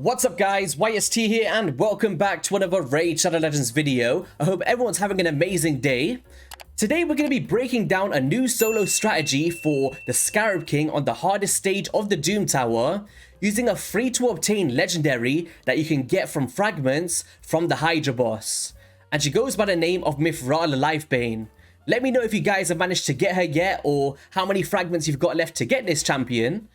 What's up guys, YST here and welcome back to another Raid Shadow Legends video. I hope everyone's having an amazing day. Today we're going to be breaking down a new solo strategy for the Scarab King on the hardest stage of the Doom Tower, using a free to obtain legendary that you can get from fragments from the Hydra boss. And she goes by the name of Mithrala Lifebane. Let me know if you guys have managed to get her yet or how many fragments you've got left to get this champion.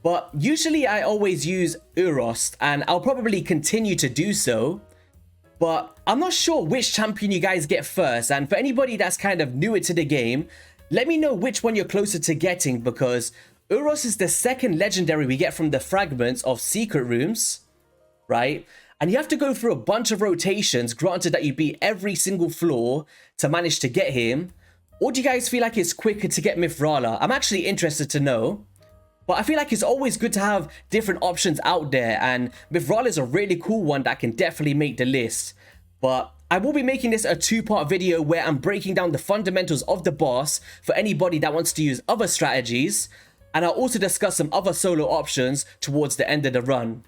But usually I always use Urost, and I'll probably continue to do so. But I'm not sure which champion you guys get first, and for anybody that's kind of newer to the game, let me know which one you're closer to getting, because Urost is the second legendary we get from the fragments of secret rooms, right? And you have to go through a bunch of rotations, granted that you beat every single floor to manage to get him. Or do you guys feel like it's quicker to get Mithrala? I'm actually interested to know. But I feel like it's always good to have different options out there, and Mithrala is a really cool one that can definitely make the list. But I will be making this a two-part video where I'm breaking down the fundamentals of the boss for anybody that wants to use other strategies, and I'll also discuss some other solo options towards the end of the run.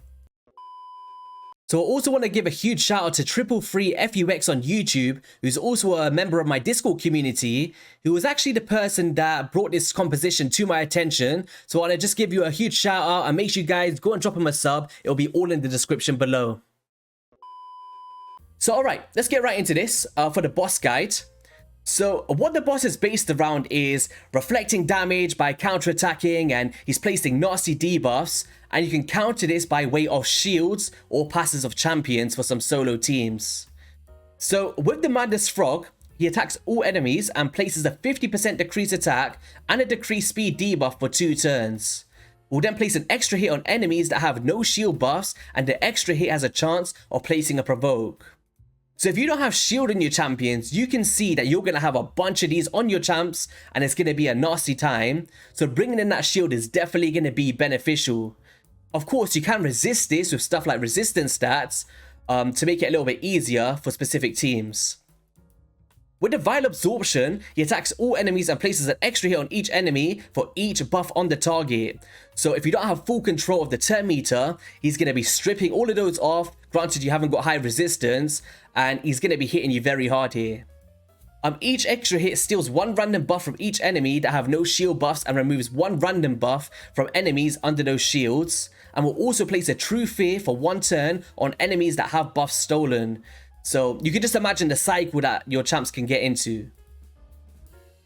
So I also want to give a huge shout out to Triple3FUX on YouTube, who's also a member of my Discord community, who was actually the person that brought this composition to my attention. So I want to just give you a huge shout out and make sure you guys go and drop him a sub. It'll be all in the description below. So alright, let's get right into this for the boss guide. So what the boss is based around is reflecting damage by counterattacking, and he's placing nasty debuffs, and you can counter this by way of shields or passes of champions for some solo teams. So with the Madness Frog, he attacks all enemies and places a 50% decreased attack and a decreased speed debuff for 2 turns. We'll then place an extra hit on enemies that have no shield buffs, and the extra hit has a chance of placing a provoke. So if you don't have shield in your champions, you can see that you're going to have a bunch of these on your champs and it's going to be a nasty time. So bringing in that shield is definitely going to be beneficial. Of course, you can resist this with stuff like resistance stats to make it a little bit easier for specific teams. With the Vile Absorption, he attacks all enemies and places an extra hit on each enemy for each buff on the target. So if you don't have full control of the turn meter, he's going to be stripping all of those off. Granted, you haven't got high resistance, and he's going to be hitting you very hard here. Each extra hit steals 1 random buff from each enemy that have no shield buffs and removes 1 random buff from enemies under those shields. And will also place a True Fear for 1 turn on enemies that have buffs stolen. So you can just imagine the cycle that your champs can get into.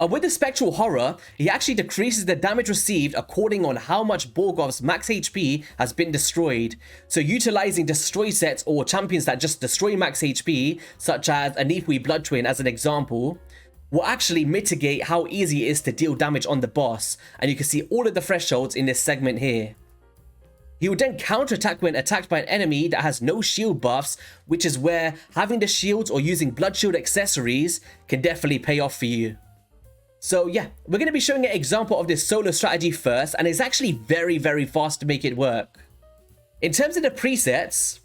With the Spectral Horror, he actually decreases the damage received according on how much Borgov's max HP has been destroyed. So utilizing destroy sets or champions that just destroy max HP, such as a Nephwi Blood Twin as an example, will actually mitigate how easy it is to deal damage on the boss. And you can see all of the thresholds in this segment here. He will then counterattack when attacked by an enemy that has no shield buffs, which is where having the shields or using blood shield accessories can definitely pay off for you. So yeah, we're going to be showing an example of this solo strategy first, and it's actually very fast to make it work. In terms of the presets,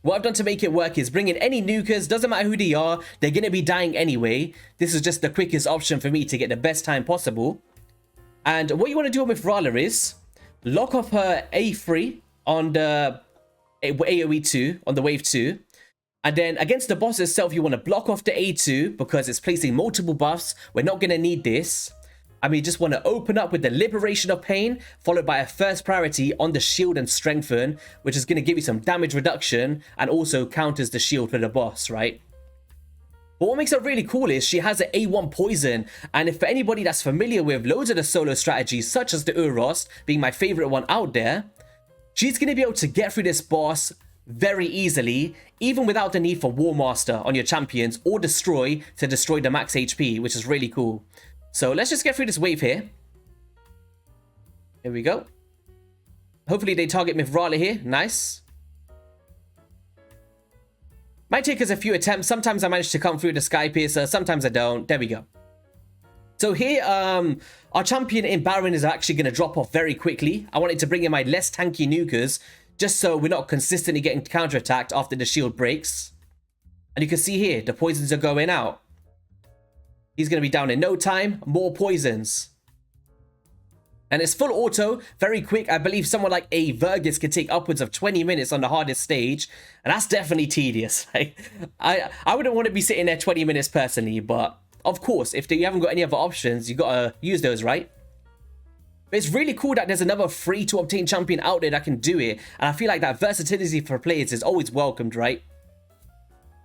what I've done to make it work is bring in any nukers, doesn't matter who they are, they're going to be dying anyway. This is just the quickest option for me to get the best time possible. And what you want to do with Mithrala is lock off her A3 on the AoE 2, on the wave 2. And then against the boss itself, you want to block off the A2 because it's placing multiple buffs. We're not going to need this. And we just want to open up with the Liberation of Pain, followed by a first priority on the shield and strengthen, which is going to give you some damage reduction and also counters the shield for the boss, right? But what makes her really cool is she has an A1 poison, and if for anybody that's familiar with loads of the solo strategies, such as the Urost being my favorite one out there, she's going to be able to get through this boss very easily, even without the need for War Master on your champions or Destroy to destroy the max HP, which is really cool. So let's just get through this wave here. Here we go. Hopefully they target Mithrala here. Nice. Might take us a few attempts. Sometimes I manage to come through the Sky Piercer, sometimes I don't. There we go. So here, our champion in Baron is actually going to drop off very quickly. I wanted to bring in my less tanky nukers, just so we're not consistently getting counterattacked after the shield breaks. And you can see here, the poisons are going out. He's going to be down in no time. More poisons. And it's full auto, very quick. I believe someone like a Vergis could take upwards of 20 minutes on the hardest stage. And that's definitely tedious. Like, I wouldn't want to be sitting there 20 minutes personally. But of course, if you haven't got any other options, you got to use those, right? But it's really cool that there's another free to obtain champion out there that can do it. And I feel like that versatility for players is always welcomed, right?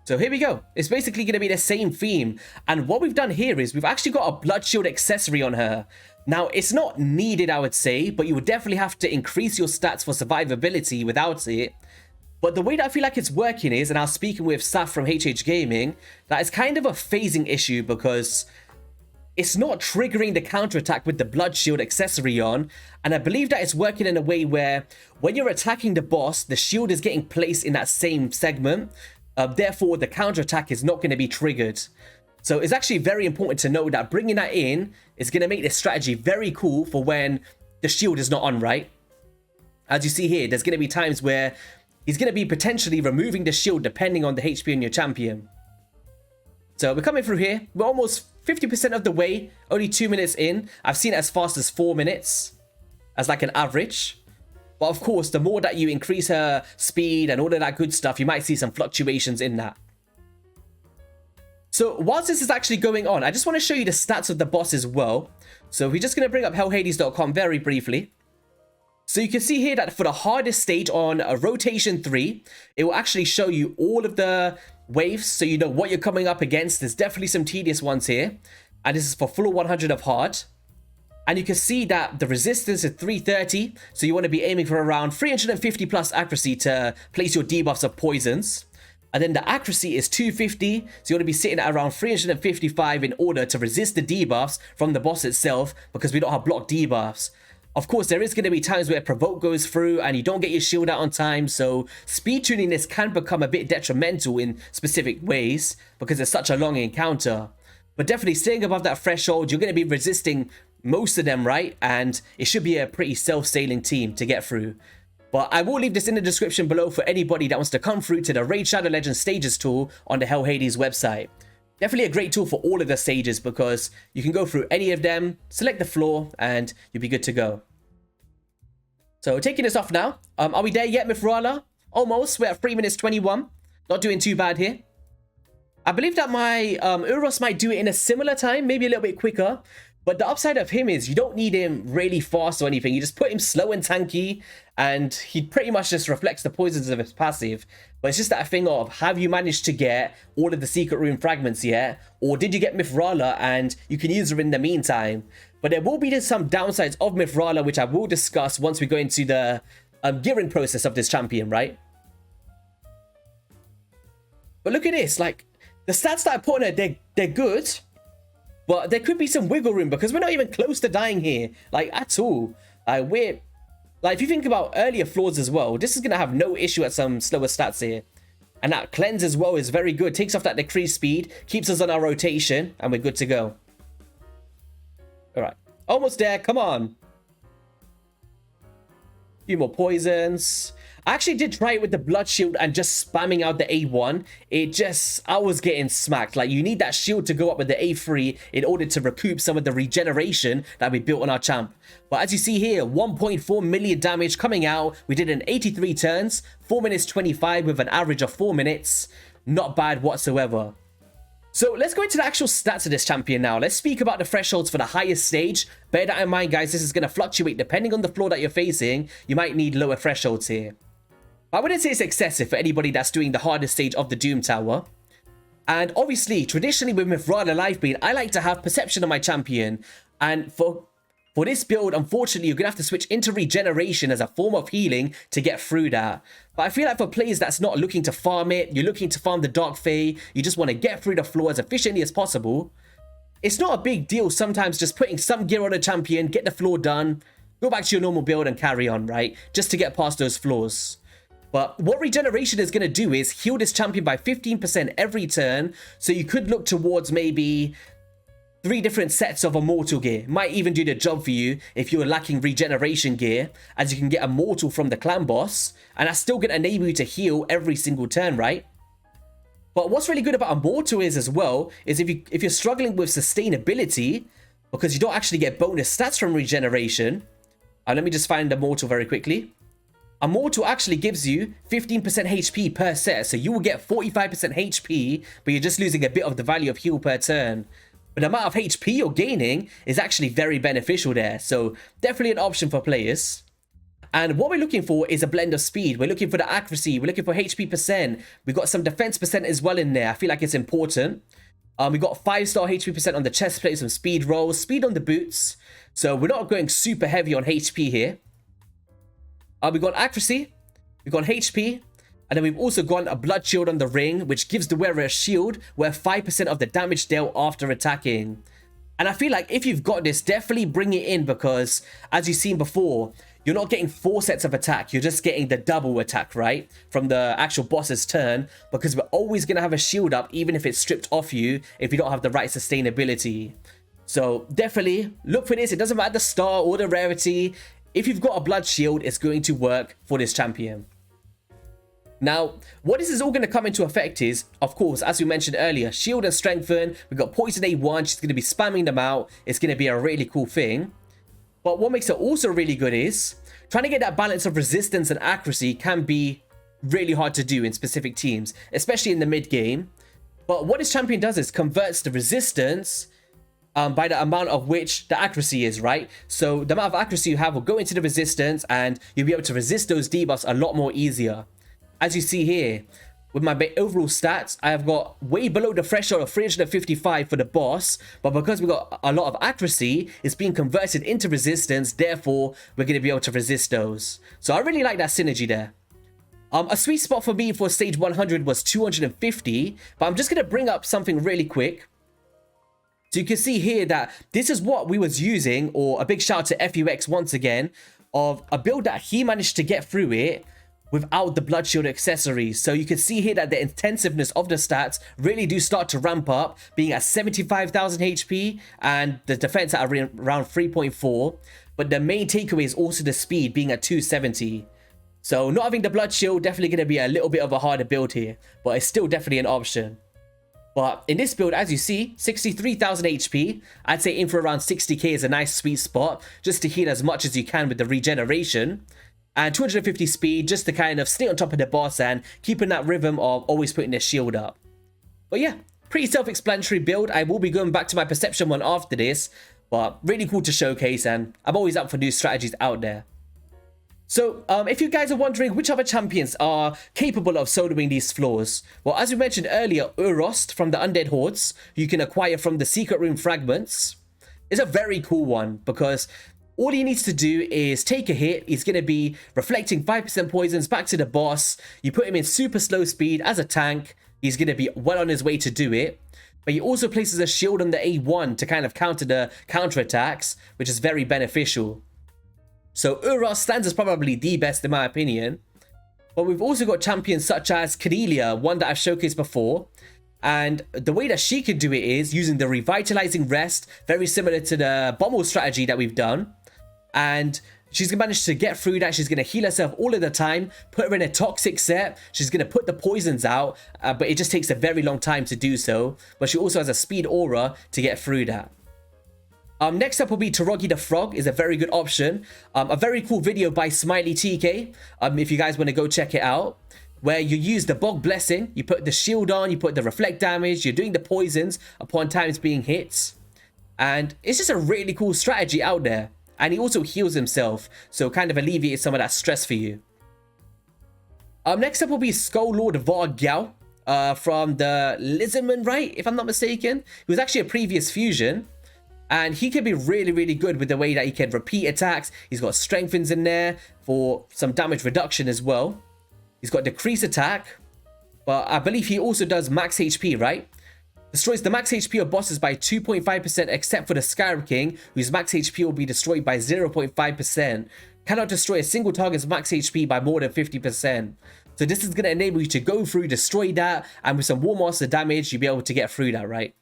So here we go. It's basically going to be the same theme. And what we've done here is we've actually got a blood shield accessory on her. Now, it's not needed, I would say, but you would definitely have to increase your stats for survivability without it. But the way that I feel like it's working is, and I was speaking with Saf from HH Gaming, that it's kind of a phasing issue because it's not triggering the counterattack with the blood shield accessory on. And I believe that it's working in a way where when you're attacking the boss, the shield is getting placed in that same segment. Therefore, the counterattack is not going to be triggered. So it's actually very important to know that bringing that in is going to make this strategy very cool for when the shield is not on, right? As you see here, there's going to be times where he's going to be potentially removing the shield depending on the HP on your champion. So we're coming through here. We're almost 50% of the way, only 2 minutes in. I've seen it as fast as 4 minutes as like an average. But of course, the more that you increase her speed and all of that good stuff, you might see some fluctuations in that. So whilst this is actually going on, I just want to show you the stats of the boss as well. So we're just going to bring up hellhades.com very briefly. So you can see here that for the hardest stage on rotation 3, it will actually show you all of the waves so you know what you're coming up against. There's definitely some tedious ones here. And this is for full 100 of hard. And you can see that the resistance is 330. So you want to be aiming for around 350 plus accuracy to place your debuffs of poisons. And then the accuracy is 250, so you want to be sitting at around 355 in order to resist the debuffs from the boss itself, because we don't have block debuffs. Of course, there is going to be times where provoke goes through and you don't get your shield out on time, so speed tuning this can become a bit detrimental in specific ways, because it's such a long encounter. But definitely staying above that threshold, you're going to be resisting most of them, right? And it should be a pretty self-sailing team to get through. But I will leave this in the description below for anybody that wants to come through to the Raid Shadow Legends stages tool on the Hell Hades website. Definitely a great tool for all of the stages because you can go through any of them, select the floor, and you'll be good to go. So taking this off now. Are we there yet, Mithrala? Almost. We're at 3 minutes 21. Not doing too bad here. I believe that my Uros might do it in a similar time, maybe a little bit quicker. But the upside of him is you don't need him really fast or anything. You just put him slow and tanky, and he pretty much just reflects the poisons of his passive. But it's just that thing of, have you managed to get all of the secret room fragments yet? Or did you get Mithrala and you can use her in the meantime? But there will be some downsides of Mithrala, which I will discuss once we go into the gearing process of this champion, right? But look at this, like, the stats that I put on her, they're good. But there could be some wiggle room because we're not even close to dying here, like, at all. We're, like, if you think about earlier floors as well, this is going to have no issue at some slower stats here. And that cleanse as well is very good. Takes off that decreased speed, keeps us on our rotation, and we're good to go. All right, almost there. Come on. A few more poisons. I actually did try it with the blood shield and just spamming out the A1. I was getting smacked. Like, you need that shield to go up with the A3 in order to recoup some of the regeneration that we built on our champ. But as you see here, 1.4 million damage coming out. We did an 83 turns, 4 minutes 25 with an average of 4 minutes. Not bad whatsoever. So let's go into the actual stats of this champion now. Let's speak about the thresholds for the highest stage. Bear that in mind, guys, this is going to fluctuate depending on the floor that you're facing. You might need lower thresholds here. I wouldn't say it's excessive for anybody that's doing the hardest stage of the Doom Tower. And obviously, traditionally with Mithrala Lifebane, I like to have perception of my champion. And for this build, unfortunately, you're going to have to switch into regeneration as a form of healing to get through that. But I feel like for players that's not looking to farm it, you're looking to farm the Dark Fae, you just want to get through the floor as efficiently as possible, it's not a big deal sometimes just putting some gear on a champion, get the floor done, go back to your normal build and carry on, right? Just to get past those floors. But what regeneration is going to do is heal this champion by 15% every turn. So you could look towards maybe 3 different sets of immortal gear. Might even do the job for you if you're lacking regeneration gear, as you can get immortal from the clan boss. And that's still going to enable you to heal every single turn, right? But what's really good about immortal is as well, is if you're struggling with sustainability, because you don't actually get bonus stats from regeneration, Let me just find the Mortal very quickly. A Mortal actually gives you 15% HP per set, so you will get 45% HP, but you're just losing a bit of the value of heal per turn. But the amount of HP you're gaining is actually very beneficial there, so definitely an option for players. And what we're looking for is a blend of speed. We're looking for the accuracy, we're looking for HP percent, we've got some defense percent as well in there. I feel like it's important. We got 5-star HP percent on the chest plate, some speed rolls, speed on the boots. So we're not going super heavy on HP here. We got accuracy, we got HP, and then we've also got a blood shield on the ring, which gives the wearer a shield where 5% of the damage dealt after attacking. And I feel like if you've got this, definitely bring it in, because as you've seen before, you're not getting 4 sets of attack, you're just getting the double attack, right? From the actual boss's turn, because we're always going to have a shield up, even if it's stripped off you, if you don't have the right sustainability. So definitely look for this. It doesn't matter the star or the rarity. If you've got a blood shield, it's going to work for this champion. Now, what this is all going to come into effect is, of course, as we mentioned earlier, shield and strengthen. We've got poison A1. She's going to be spamming them out. It's going to be a really cool thing. But what makes it also really good is trying to get that balance of resistance and accuracy can be really hard to do in specific teams, especially in the mid game. But what this champion does is converts the resistance by the amount of which the accuracy is, right? So the amount of accuracy you have will go into the resistance, and you'll be able to resist those debuffs a lot more easier. As you see here, with my overall stats, I have got way below the threshold of 355 for the boss, but because we got a lot of accuracy, it's being converted into resistance, therefore we're going to be able to resist those. So I really like that synergy there. A sweet spot for me for stage 100 was 250, but I'm just going to bring up something really quick. So you can see here that this is what we was using, or a big shout out to FUX once again, of a build that he managed to get through it without the blood shield accessories. So you can see here that the intensiveness of the stats really do start to ramp up, being at 75,000 HP and the defense at around 3.4. But the main takeaway is also the speed being at 270. So not having the blood shield definitely going to be a little bit of a harder build here, but it's still definitely an option. But in this build, as you see, 63,000 HP. I'd say in for around 60k is a nice sweet spot, just to heal as much as you can with the regeneration. And 250 speed, just to kind of stay on top of the boss and keeping that rhythm of always putting their shield up. But yeah, pretty self-explanatory build. I will be going back to my perception one after this, but really cool to showcase, and I'm always up for new strategies out there. So, if you guys are wondering which other champions are capable of soloing these floors, well, as we mentioned earlier, Urost from the Undead Hordes, you can acquire from the Secret Room Fragments, is a very cool one, because all he needs to do is take a hit. He's going to be reflecting 5% poisons back to the boss. You put him in super slow speed as a tank. He's going to be well on his way to do it. But he also places a shield on the A1 to kind of counter the counterattacks, which is very beneficial. So Urost stands as probably the best in my opinion. But we've also got champions such as Cordelia, one that I've showcased before. And the way that she can do it is using the Revitalizing Rest, very similar to the Bommal strategy that we've done. And she's going to manage to get through that. She's going to heal herself all of the time, put her in a toxic set. She's going to put the poisons out, but it just takes a very long time to do so. But she also has a speed aura to get through that. Next up will be Torogi the Frog, is a very good option. A very cool video by Smiley TK, if you guys want to go check it out, where you use the Bog Blessing, you put the shield on, you put the reflect damage, you're doing the poisons upon times being hit. And it's just a really cool strategy out there. And he also heals himself, so kind of alleviates some of that stress for you. Next up will be Skull Lord Vargyao, from the Lizardman, right? If I'm not mistaken. He was actually a previous fusion. And he can be really, really good with the way that he can repeat attacks. He's got strengthens in there for some damage reduction as well. He's got decrease attack. But I believe he also does max HP, right? Destroys the max HP of bosses by 2.5% except for the Scarab King, whose max HP will be destroyed by 0.5%. Cannot destroy a single target's max HP by more than 50%. So this is going to enable you to go through, destroy that, and with some War Master damage, you'll be able to get through that, right?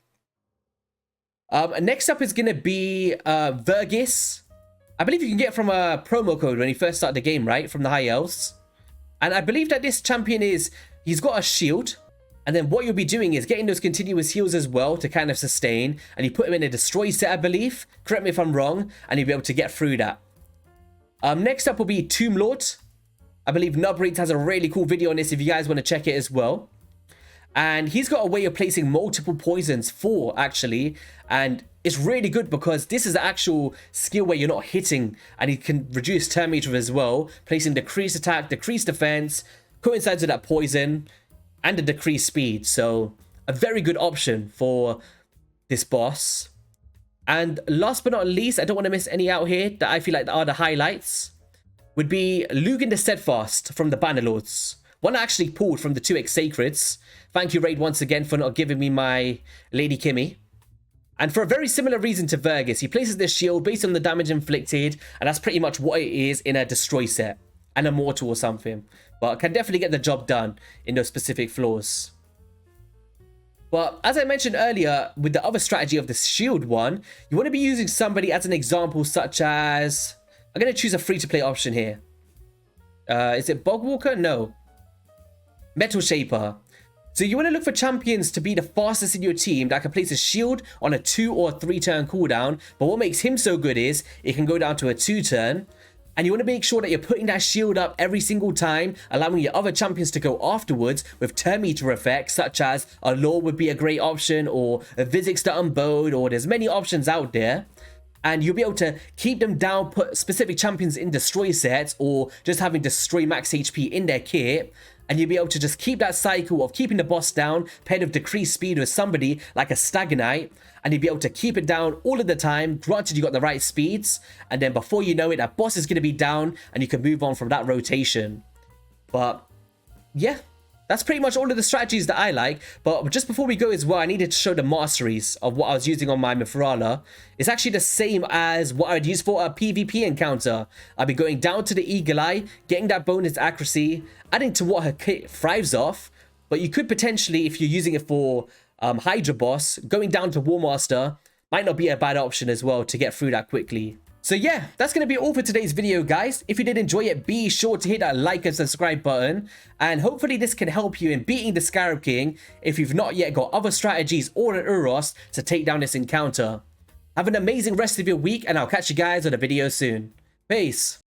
Next up is going to be Vergis. I believe you can get from a promo code when you first start the game, right? From the High Elves. And I believe that this champion he's got a shield. And then what you'll be doing is getting those continuous heals as well to kind of sustain. And you put him in a destroy set, I believe. Correct me if I'm wrong. And you'll be able to get through that. Next up will be Tomb Lord. I believe Nubreeds has a really cool video on this if you guys want to check it as well. And he's got a way of placing multiple poisons, 4 actually, and it's really good because this is the actual skill where you're not hitting, and he can reduce turn meter as well, placing decreased attack, decreased defense, coincides with that poison, and a decreased speed. So a very good option for this boss. And last but not least, I don't want to miss any out here that I feel like are the highlights, would be Lugan the Steadfast from the Bannerlords. One I actually pulled from the 2x Sacreds. Thank you, Raid, once again for not giving me my Lady Kimmy. And for a very similar reason to Vergus, he places this shield based on the damage inflicted, and that's pretty much what it is in a Destroy set. An Immortal or something. But can definitely get the job done in those specific floors. But as I mentioned earlier, with the other strategy of the shield one, you want to be using somebody as an example such as... I'm going to choose a free-to-play option here. Is it Bogwalker? No. Metal Shaper. So you want to look for champions to be the fastest in your team that can place a shield on a 2 or 3 turn cooldown. But what makes him so good is it can go down to a 2 turn. And you want to make sure that you're putting that shield up every single time, allowing your other champions to go afterwards with turn meter effects, such as a Law would be a great option, or a Vizix the Unbowed, or there's many options out there. And you'll be able to keep them down, put specific champions in Destroy sets, or just having Destroy max HP in their kit. And you'll be able to just keep that cycle of keeping the boss down, paired with decreased speed with somebody like a Stagonite. And you'll be able to keep it down all of the time, granted you got the right speeds. And then before you know it, that boss is going to be down, and you can move on from that rotation. But yeah, that's pretty much all of the strategies that I like. But just before we go as well, I needed to show the masteries of what I was using on my Mithrala. It's actually the same as what I'd use for a PvP encounter. I'll be going down to the Eagle Eye, getting that bonus accuracy, adding to what her kit thrives off. But you could potentially, if you're using it for Hydra boss, going down to War Master might not be a bad option as well to get through that quickly. So yeah, that's going to be all for today's video, guys. If you did enjoy it, be sure to hit that like and subscribe button. And hopefully this can help you in beating the Scarab King if you've not yet got other strategies or an Uros to take down this encounter. Have an amazing rest of your week, and I'll catch you guys on a video soon. Peace.